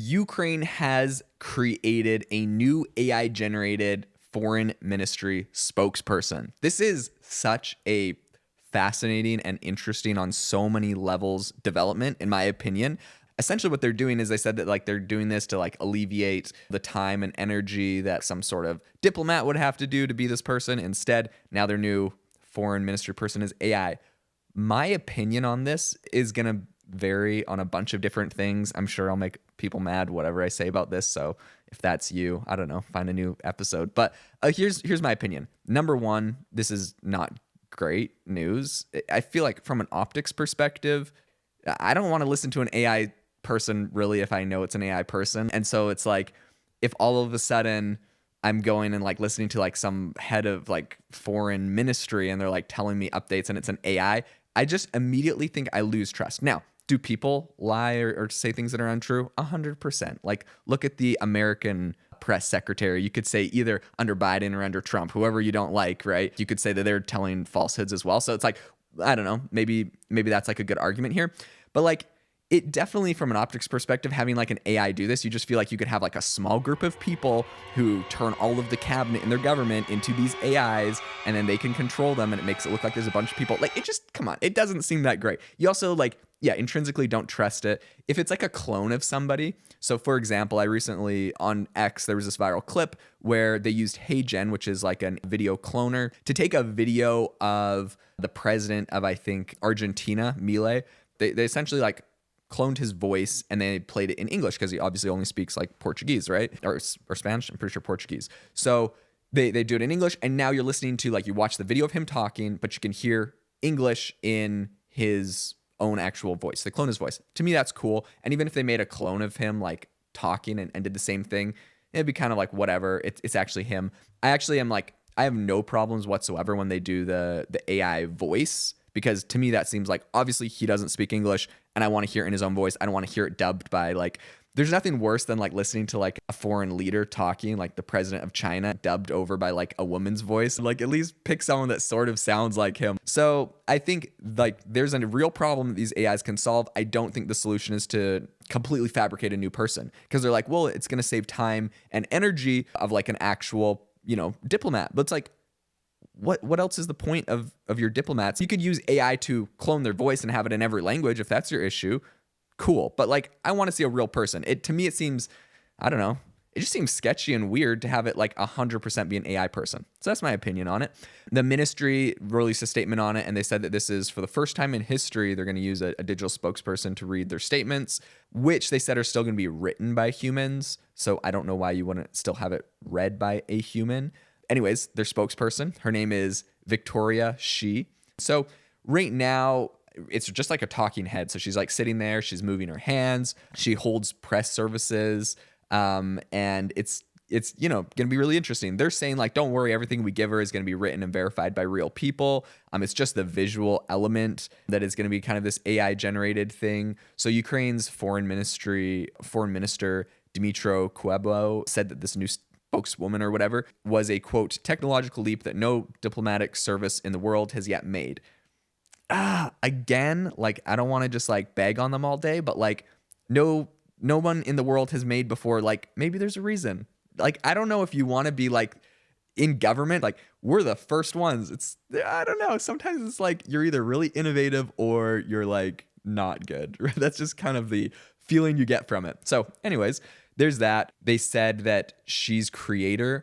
Ukraine has created a new AI-generated foreign ministry spokesperson. This is such a fascinating and interesting on so many levels development, in my opinion. Essentially what they're doing is they said that like they're doing this to like alleviate the time and energy that some sort of diplomat would have to do to be this person. Instead, now their new foreign ministry person is AI. My opinion on this is going to vary on a bunch of different things. I'm sure I'll make people mad, whatever I say about this. So if that's you, I don't know, find a new episode. But here's my opinion. Number one, this is not great news. I feel like from an optics perspective, I don't want to listen to an AI person really if I know it's an AI person. And so it's like, if all of a sudden I'm going and like listening to like some head of like foreign ministry and they're like telling me updates and it's an AI, I just immediately think I lose trust. Now, do people lie or say things that are untrue? 100%. Like, look at the American press secretary. You could say either under Biden or under Trump, whoever you don't like, right? You could say that they're telling falsehoods as well. So it's like, I don't know, maybe that's like a good argument here. But like, it definitely, from an optics perspective, having like an AI do this, you just feel like you could have like a small group of people who turn all of the cabinet in their government into these AIs, and then they can control them, and it makes it look like there's a bunch of people. Like, it just, come on, it doesn't seem that great. You also like, yeah, intrinsically don't trust it. If it's like a clone of somebody. So for example, I recently on X, there was this viral clip where they used HeyGen, which is like a video cloner, to take a video of the president of, I think, Argentina, Milei. They essentially like cloned his voice and they played it in English because he obviously only speaks like Portuguese, right? Or Spanish, I'm pretty sure Portuguese. So they do it in English, and now you're listening to, like, you watch the video of him talking, but you can hear English in his own actual voice. They clone his voice. To me, that's cool. And even if they made a clone of him like talking and did the same thing, it'd be kind of like whatever. It's actually him. I actually am like, I have no problems whatsoever when they do the AI voice, because to me that seems like, obviously he doesn't speak English and I want to hear it in his own voice. I don't want to hear it dubbed by, like, there's nothing worse than like listening to like a foreign leader talking, like the president of China, dubbed over by like a woman's voice. Like, at least pick someone that sort of sounds like him. So I think like there's a real problem that these AIs can solve. I don't think the solution is to completely fabricate a new person, because they're like, well, it's going to save time and energy of like an actual, diplomat. But it's like, what else is the point of your diplomats? You could use AI to clone their voice and have it in every language if that's your issue. Cool. But like, I want to see a real person. To me, it seems, I don't know, it just seems sketchy and weird to have it like 100% be an AI person. So that's my opinion on it. The ministry released a statement on it, and they said that this is for the first time in history, they're going to use a digital spokesperson to read their statements, which they said are still going to be written by humans. So I don't know why you wouldn't still have it read by a human. Anyways, their spokesperson, her name is Victoria Shi. So right now, it's just like a talking head. So she's like sitting there, she's moving her hands, she holds press services, and it's going to be really interesting. They're saying like, don't worry, everything we give her is going to be written and verified by real people. It's just the visual element that is going to be kind of this AI generated thing. So Ukraine's foreign minister Dmytro Kuleba said that this new spokeswoman or whatever was a, quote, technological leap that no diplomatic service in the world has yet made. Again, like, I don't want to just like bag on them all day, but like no one in the world has made before. Like, maybe there's a reason. Like, I don't know if you want to be like in government, like we're the first ones. I don't know. Sometimes it's like you're either really innovative or you're like not good. That's just kind of the feeling you get from it. So anyways, there's that. They said that she's creators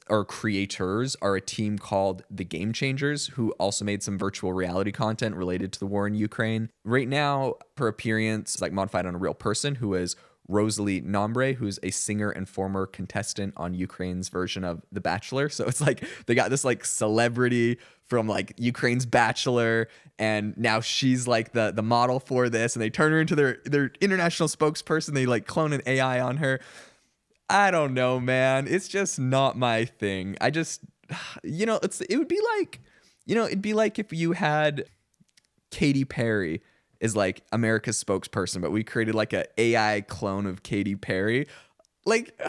are a team called the Game Changers, who also made some virtual reality content related to the war in Ukraine. Right now, her appearance is like modified on a real person, who is Rosalie Nombre, who's a singer and former contestant on Ukraine's version of The Bachelor. So it's like they got this like celebrity from like Ukraine's Bachelor, and now she's like the model for this, and they turn her into their international spokesperson. They like clone an AI on her. I don't know, man. It's just not my thing. I just, it would be like, it'd be like if you had Katy Perry is like America's spokesperson, but we created like a AI clone of Katy Perry. Like,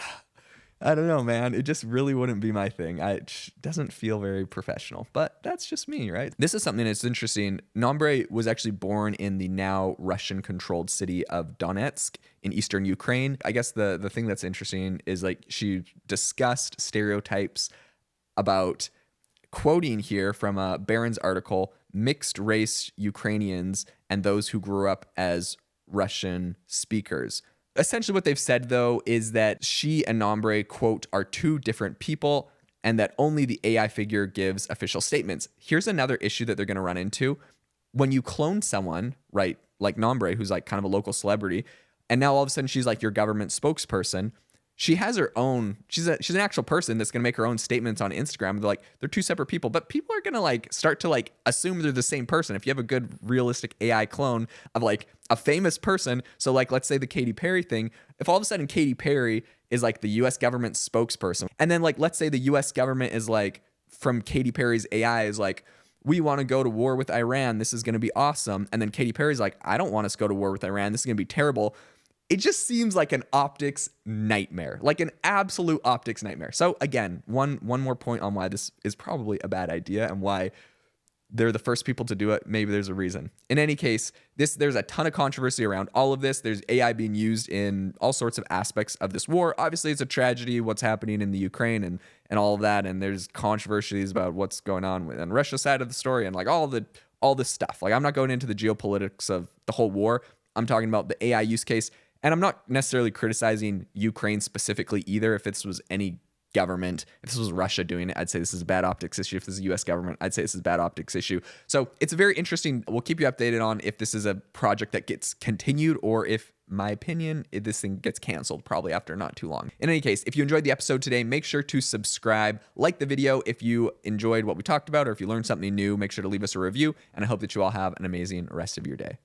I don't know, man. It just really wouldn't be my thing. It doesn't feel very professional, but that's just me, right? This is something that's interesting. Nombre was actually born in the now Russian-controlled city of Donetsk in eastern Ukraine. I guess the thing that's interesting is like she discussed stereotypes about, quoting here from a Barron's article, mixed race Ukrainians and those who grew up as Russian speakers. Essentially what they've said, though, is that she and Nombre, quote, are two different people and that only the AI figure gives official statements. Here's another issue that they're going to run into. When you clone someone, right, like Nombre, who's like kind of a local celebrity, and now all of a sudden she's like your government spokesperson, she has her own, she's an actual person that's going to make her own statements on Instagram. They're like, they're two separate people, but people are going to like start to like assume they're the same person. If you have a good realistic AI clone of like a famous person. So like, let's say the Katy Perry thing, if all of a sudden Katy Perry is like the US government spokesperson, and then like, let's say the US government is like, from Katy Perry's AI is like, we want to go to war with Iran. This is going to be awesome. And then Katy Perry's like, I don't want us to go to war with Iran. This is going to be terrible. It just seems like an optics nightmare, like an absolute optics nightmare. So again, one more point on why this is probably a bad idea and why they're the first people to do it. Maybe there's a reason. In any case, there's a ton of controversy around all of this. There's AI being used in all sorts of aspects of this war. Obviously, it's a tragedy what's happening in the Ukraine and all of that. And there's controversies about what's going on on Russia's side of the story and like all this stuff. Like I'm not going into the geopolitics of the whole war. I'm talking about the AI use case. And I'm not necessarily criticizing Ukraine specifically either. If this was any government, if this was Russia doing it, I'd say this is a bad optics issue. If this is a US government, I'd say this is a bad optics issue. So it's very interesting. We'll keep you updated on if this is a project that gets continued or if, my opinion, if this thing gets canceled probably after not too long. In any case, if you enjoyed the episode today, make sure to subscribe, like the video if you enjoyed what we talked about, or if you learned something new, make sure to leave us a review. And I hope that you all have an amazing rest of your day.